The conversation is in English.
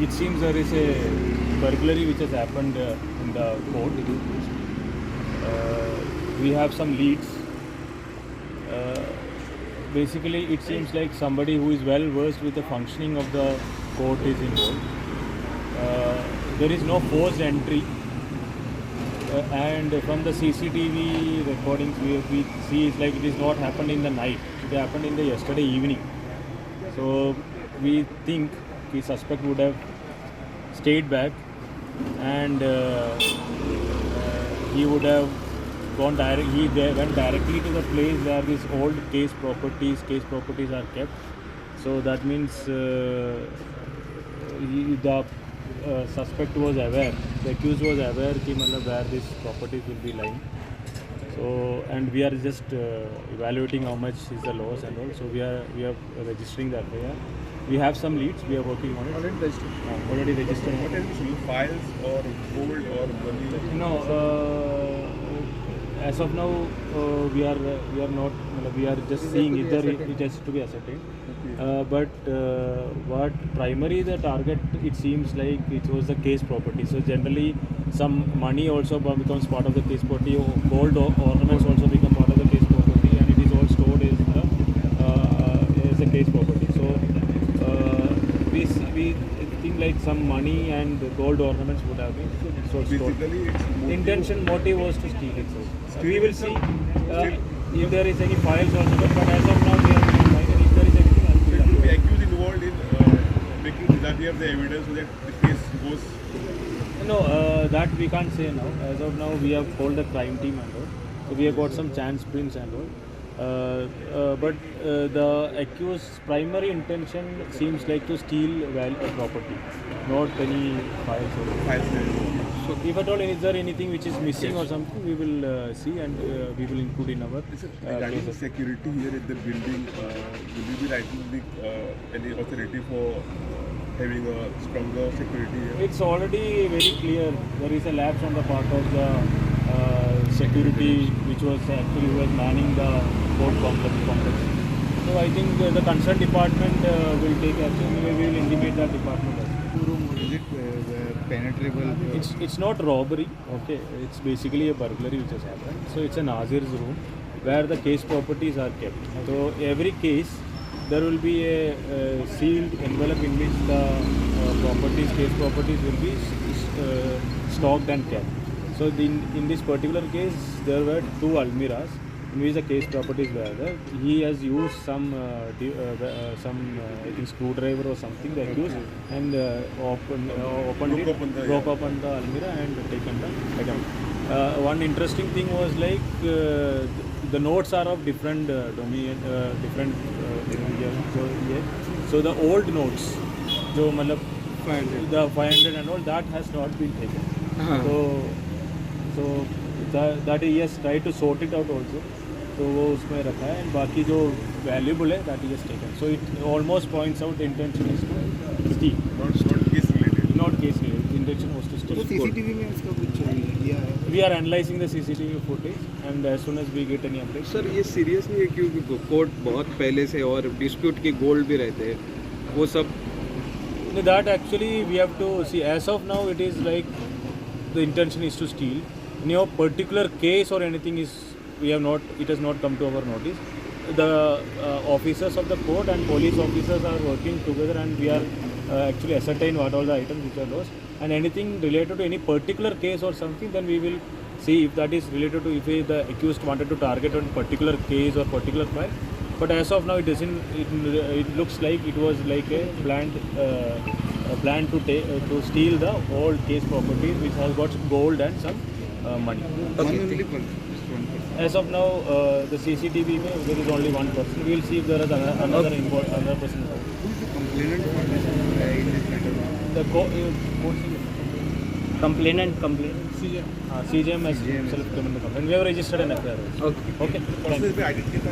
it seems there is a burglary which has happened in the court. We have some leads. Basically, it seems like somebody who is well versed with the functioning of the court is involved. There is no forced entry, and from the CCTV recordings we see it's like it is not happened in the night. It happened in the yesterday evening. So we think the suspect would have stayed back, and he would have gone direct. He went directly to the place where these old case properties are kept. So that means the suspect was aware, the accused was aware कि मतलब where this properties will be lying. So, and we are just evaluating how much is the loss and all. So we are registering that FIR. We have some leads. We are working on it. Already registered. What else? New files or gold or money? No. As of now, we are not. We are just seeing either it has to be ascertained. But what primary the target, it seems like it was the case property. So generally some money also becomes part of the case property, gold ornaments also become part of the case property, and it is all stored as the case property. So we think like some money and gold ornaments would have been stored. Intention, motive was to steal it. So we will see if there is any files also, but as of now we are fine, and if there is anything else, so it will be accused involved in making disappear the evidence so that the case goes. No, that we can't say now. As of now, we have called the crime team and all. So we have got some chance prints and all. But the accused's primary intention seems like to steal property, not any files. So if at all is there anything which is missing or something, we will see, and we will include in our regarding security here at the building, will you be writing any authority for having a stronger security here? It's already very clear. There is a lapse on the part of the security, which was actually manning the court complex. So I think the concerned department will take action. We will intimate that department. Is it penetrable? It's not robbery. Okay, it's basically a burglary which has happened. So it's a Nazir's room where the case properties are kept. So every case there will be a sealed envelope in which the case properties will be stocked and kept. So in this particular case, there were 2 almiras in which the case properties were there. He has used some I think screwdriver or something that used, and broke open the almirah and taken the item. One interesting thing was like the notes are of different so the old notes, the 500 and all, that has not been taken. So that he has tried to sort it out also. So वो उसमें रखा है, and बाकी जो valuable है that he has taken. So it almost points out the intention is to steal. Not case related. Not case related. The intention was to steal. तो CCTV में इसका कुछ idea है? We are analyzing the CCTV footage, and as soon as we get any update. Sir ये serious नहीं है क्योंकि court बहुत पहले से और डिस्प्यूट के गोल्ड भी रहते हैं वो सब. That actually we have to see. As of now, it is like the intention is to steal. No particular case or anything is it has not come to our notice. The officers of the court and police officers are working together, and we are actually ascertain what all the items which are lost, and anything related to any particular case or something, then we will see if that is related to, if the accused wanted to target on particular case or particular file. But as of now, it doesn't. It looks like it was like a planned plan to steal the old case properties which has got gold and some money. Okay. As of now, the CCTV there is only one person. We will see if there is another person. Who is the complainant for this in this matter? The complainant. CJM has self-criminal complaint. We have registered an FIR. Okay. Okay.